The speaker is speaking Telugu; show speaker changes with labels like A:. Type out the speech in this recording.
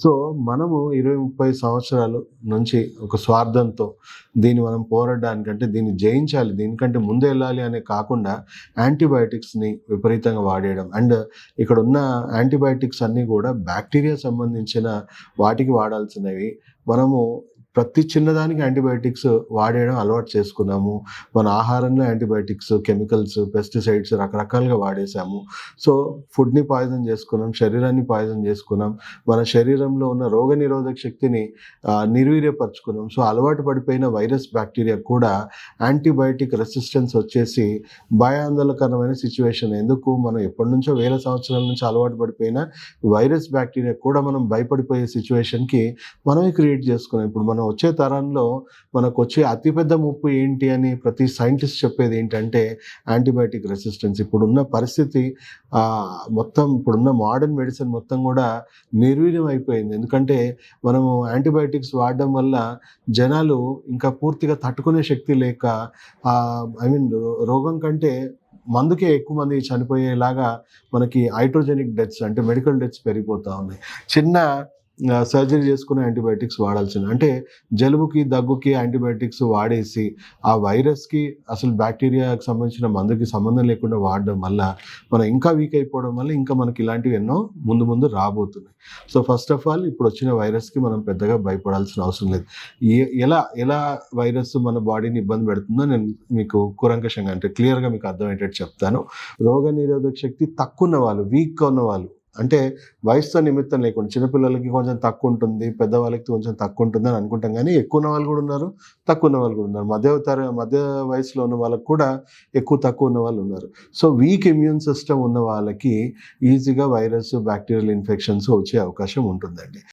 A: సో, మనము 20, 30 సంవత్సరాలు నుంచి ఒక స్వార్థంతో దీన్ని మనం పోరాడడానికంటే దీన్ని జయించాలి, దీనికంటే ముందెళ్ళాలి అనే కాకుండా యాంటీబయోటిక్స్‌ని విపరీతంగా వాడేయడం. అండ్ ఇక్కడున్న యాంటీబయోటిక్స్ అన్నీ గూడా బ్యాక్టీరియా సంబంధించిన వాటికి వాడాల్సినవి. మనము ప్రతి చిన్నదానికి యాంటీబయోటిక్స్ వాడేయడం అలవాటు చేసుకున్నాము. మన ఆహారంలో యాంటీబయోటిక్స్, కెమికల్స్, పెస్టిసైడ్స్ రకరకాలుగా వాడేసాము. సో, ఫుడ్‌ని పాయిజన్ చేసుకున్నాం, శరీరాన్ని పాయిజన్ చేసుకున్నాం. మన శరీరంలో ఉన్న రోగనిరోధక శక్తిని నిర్వీర్యపరుచుకున్నాం. సో, అలవాటు పడిపోయిన వైరస్, బ్యాక్టీరియా కూడా యాంటీబయోటిక్ రెసిస్టెన్స్ వచ్చేసి భయాందోళనకరమైన సిట్యుయేషన్. ఎందుకు మనం ఎప్పటినుంచో వేల సంవత్సరాల నుంచి అలవాటు పడిపోయిన వైరస్, బ్యాక్టీరియా కూడా మనం భయపడిపోయే సిట్యుయేషన్‌కి మనమే క్రియేట్ చేసుకున్నాం. ఇప్పుడు మనం వచ్చే తరంలో మనకొచ్చే అతిపెద్ద ముప్పు ఏంటి అని ప్రతి సైంటిస్ట్ చెప్పేది ఏంటంటే యాంటీబయోటిక్ రెసిస్టెన్స్. ఇప్పుడున్న పరిస్థితి మొత్తం ఇప్పుడున్న మోడర్న్ మెడిసిన్ మొత్తం కూడా నిర్వీర్యం అయిపోయింది. ఎందుకంటే మనము యాంటీబయోటిక్స్ వాడడం వల్ల జనాలు ఇంకా పూర్తిగా తట్టుకునే శక్తి లేక రోగం కంటే మందుకే ఎక్కువ మంది చనిపోయేలాగా మనకి హైడ్రోజెనిక్ డెత్స్ అంటే మెడికల్ డెత్స్ పెరిగిపోతా ఉన్నాయి. చిన్న సర్జరీ చేసుకునే యాంటీబయోటిక్స్ వాడాల్సింది. అంటే జలుబుకి, దగ్గుకి యాంటీబయోటిక్స్ వాడేసి ఆ వైరస్‌కి అసలు బ్యాక్టీరియాకి సంబంధించిన మందుకి సంబంధం లేకుండా వాడడం వల్ల మనం ఇంకా వీక్ అయిపోవడం వల్ల ఇంకా మనకి ఇలాంటివి ఎన్నో ముందు ముందు రాబోతున్నాయి. సో, ఫస్ట్ ఆఫ్ ఆల్ ఇప్పుడొచ్చిన వైరస్‌కి మనం పెద్దగా భయపడాల్సిన అవసరం లేదు. ఎలా వైరస్ మన బాడీని ఇబ్బంది పెడుతుందో నేను మీకు కూలంకషంగా అంటే క్లియర్‌గా మీకు అర్థమయ్యేటట్టు చెప్తాను. రోగనిరోధక శక్తి తక్కువున్న వాళ్ళు, వీక్‌గా ఉన్నవాళ్ళు అంటే వయసుతో నిమిత్తం లేకుండా చిన్నపిల్లలకి కొంచెం తక్కువ ఉంటుంది, పెద్దవాళ్ళకి కొంచెం తక్కువ ఉంటుందని అనుకుంటాం కానీ ఎక్కువ ఉన్న వాళ్ళు కూడా ఉన్నారు, తక్కువ ఉన్న వాళ్ళు కూడా ఉన్నారు. మధ్య వయసులో ఉన్న వాళ్ళకి కూడా ఎక్కువ తక్కువ ఉన్న వాళ్ళు ఉన్నారు. సో, వీక్ ఇమ్యూన్ సిస్టమ్ ఉన్న వాళ్ళకి ఈజీగా వైరస్, బ్యాక్టీరియల్ ఇన్ఫెక్షన్స్ వచ్చే అవకాశం ఉంటుందండి.